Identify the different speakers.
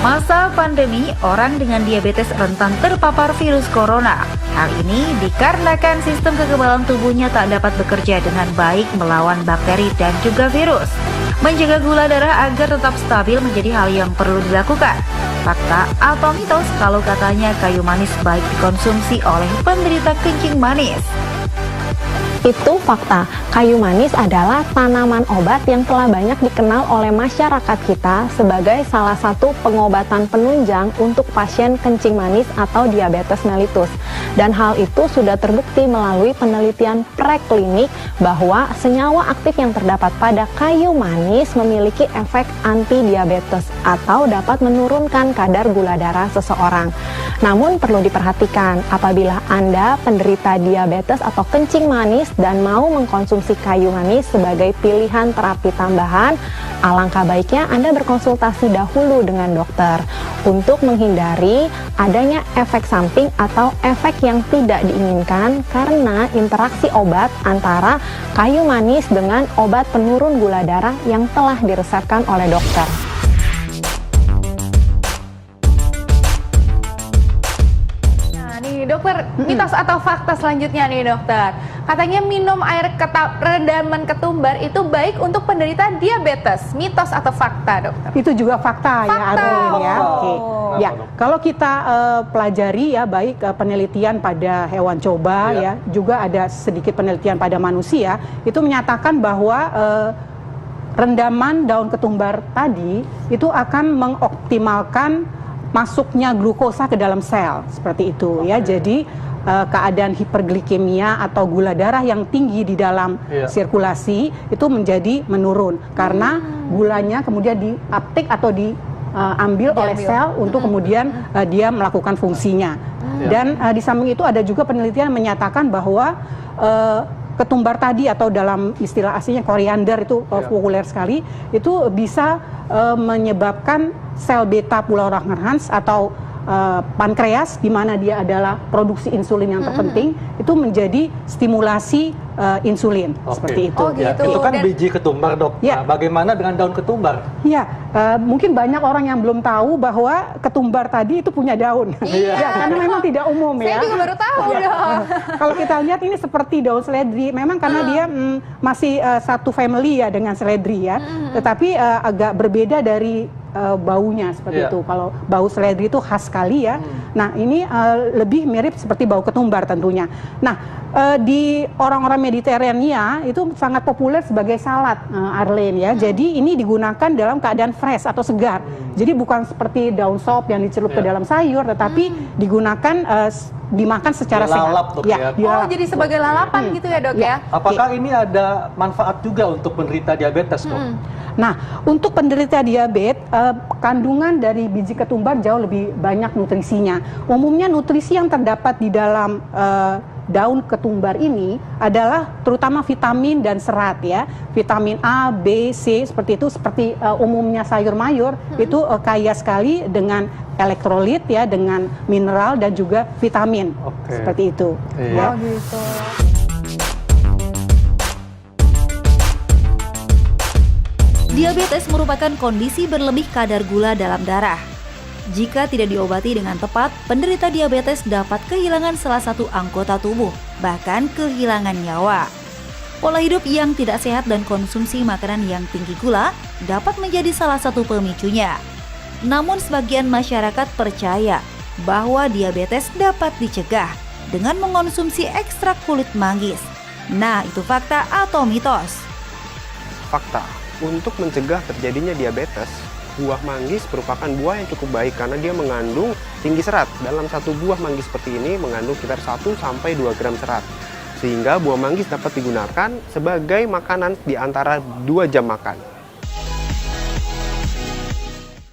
Speaker 1: Masa pandemi, orang dengan diabetes rentan terpapar virus corona. Hal ini dikarenakan sistem kekebalan tubuhnya tak dapat bekerja dengan baik melawan bakteri dan juga virus. Menjaga gula darah agar tetap stabil menjadi hal yang perlu dilakukan. Fakta atau mitos kalau katanya kayu manis baik dikonsumsi oleh penderita kencing manis?
Speaker 2: Itu fakta. Kayu manis adalah tanaman obat yang telah banyak dikenal oleh masyarakat kita sebagai salah satu pengobatan penunjang untuk pasien kencing manis atau diabetes mellitus. Dan hal itu sudah terbukti melalui penelitian preklinik bahwa senyawa aktif yang terdapat pada kayu manis memiliki efek anti-diabetes atau dapat menurunkan kadar gula darah seseorang. Namun perlu diperhatikan, apabila Anda penderita diabetes atau kencing manis dan mau mengkonsumsi kayu manis sebagai pilihan terapi tambahan, alangkah baiknya Anda berkonsultasi dahulu dengan dokter untuk menghindari adanya efek samping atau efek yang tidak diinginkan karena interaksi obat antara kayu manis dengan obat penurun gula darah yang telah diresepkan oleh dokter.
Speaker 3: Dokter, mitos atau fakta selanjutnya nih dokter. Katanya minum air rendaman ketumbar itu baik untuk penderita diabetes. Mitos atau fakta dokter?
Speaker 4: Itu juga fakta. Ya Arlene ya. Oke. Ya, kalau kita pelajari ya baik penelitian pada hewan coba ya, juga ada sedikit penelitian pada manusia, itu menyatakan bahwa rendaman daun ketumbar tadi itu akan mengoptimalkan masuknya glukosa ke dalam sel seperti itu ya. Jadi keadaan hiperglikemia atau gula darah yang tinggi di dalam sirkulasi itu menjadi menurun karena gulanya kemudian diuptake atau diambil oleh sel untuk kemudian dia melakukan fungsinya. Dan di samping itu ada juga penelitian yang menyatakan bahwa ketumbar tadi atau dalam istilah aslinya koriander itu populer sekali, itu bisa menyebabkan sel beta Langerhans atau pankreas, di mana dia adalah produksi insulin yang terpenting, itu menjadi stimulasi insulin seperti itu.
Speaker 3: Oh, gitu.
Speaker 5: Itu kan biji ketumbar dok. Nah, bagaimana dengan daun ketumbar?
Speaker 4: Ya, mungkin banyak orang yang belum tahu bahwa ketumbar tadi itu punya daun. Ya, karena memang tidak umum ya.
Speaker 3: Saya juga baru tahu dong.
Speaker 4: Kalau kita lihat ini seperti daun seledri, memang karena dia masih satu family ya dengan seledri ya, tetapi agak berbeda dari baunya seperti itu. Kalau bau seledri itu khas sekali ya. Nah, ini lebih mirip seperti bau ketumbar tentunya. Nah, di orang-orang Mediterania itu sangat populer sebagai salad, Arlene ya. Jadi ini digunakan dalam keadaan fresh atau segar. Jadi bukan seperti daun sop yang dicelup ke dalam sayur, tetapi digunakan dimakan secara sehat.
Speaker 3: Oh, jadi sebagai lalapan gitu ya dok ya?
Speaker 5: Apakah ini ada manfaat juga untuk penderita diabetes dok?
Speaker 4: Nah, untuk penderita diabetes, kandungan dari biji ketumbar jauh lebih banyak nutrisinya. Umumnya nutrisi yang terdapat di dalam daun ketumbar ini adalah terutama vitamin dan serat ya. Vitamin A, B, C seperti itu, seperti umumnya sayur mayur itu kaya sekali dengan elektrolit ya, dengan mineral dan juga vitamin. Seperti itu.
Speaker 3: Oh gitu.
Speaker 1: Diabetes merupakan kondisi berlebih kadar gula dalam darah. Jika tidak diobati dengan tepat, penderita diabetes dapat kehilangan salah satu anggota tubuh, bahkan kehilangan nyawa. Pola hidup yang tidak sehat dan konsumsi makanan yang tinggi gula dapat menjadi salah satu pemicunya. Namun sebagian masyarakat percaya bahwa diabetes dapat dicegah dengan mengonsumsi ekstrak kulit manggis. Nah, itu fakta atau mitos?
Speaker 6: Fakta. Untuk mencegah terjadinya diabetes, buah manggis merupakan buah yang cukup baik karena dia mengandung tinggi serat. Dalam satu buah manggis seperti ini mengandung sekitar 1-2 gram serat. Sehingga buah manggis dapat digunakan sebagai makanan di antara 2 jam makan.